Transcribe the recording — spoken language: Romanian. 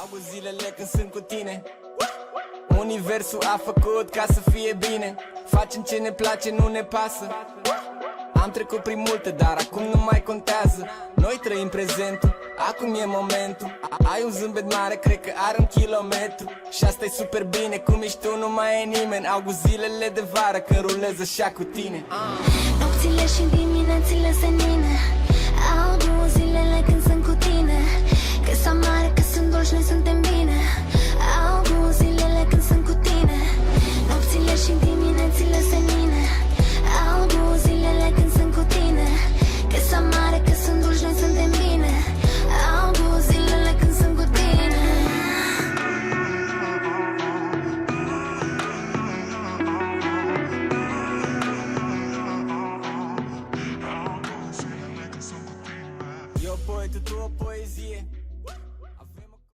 August zilele când sunt cu tine. Universul a făcut ca să fie bine. Facem ce ne place, nu ne pasă. Am trecut prin multe, dar acum nu mai contează. Noi trăim prezentul, acum e momentul. Ai un zâmbet mare, cred că are 1 kilometru. Și asta e super bine, cum ești tu nu mai e nimeni. August zilele de vară când rulez așa cu tine. Nopțile și diminețile senine,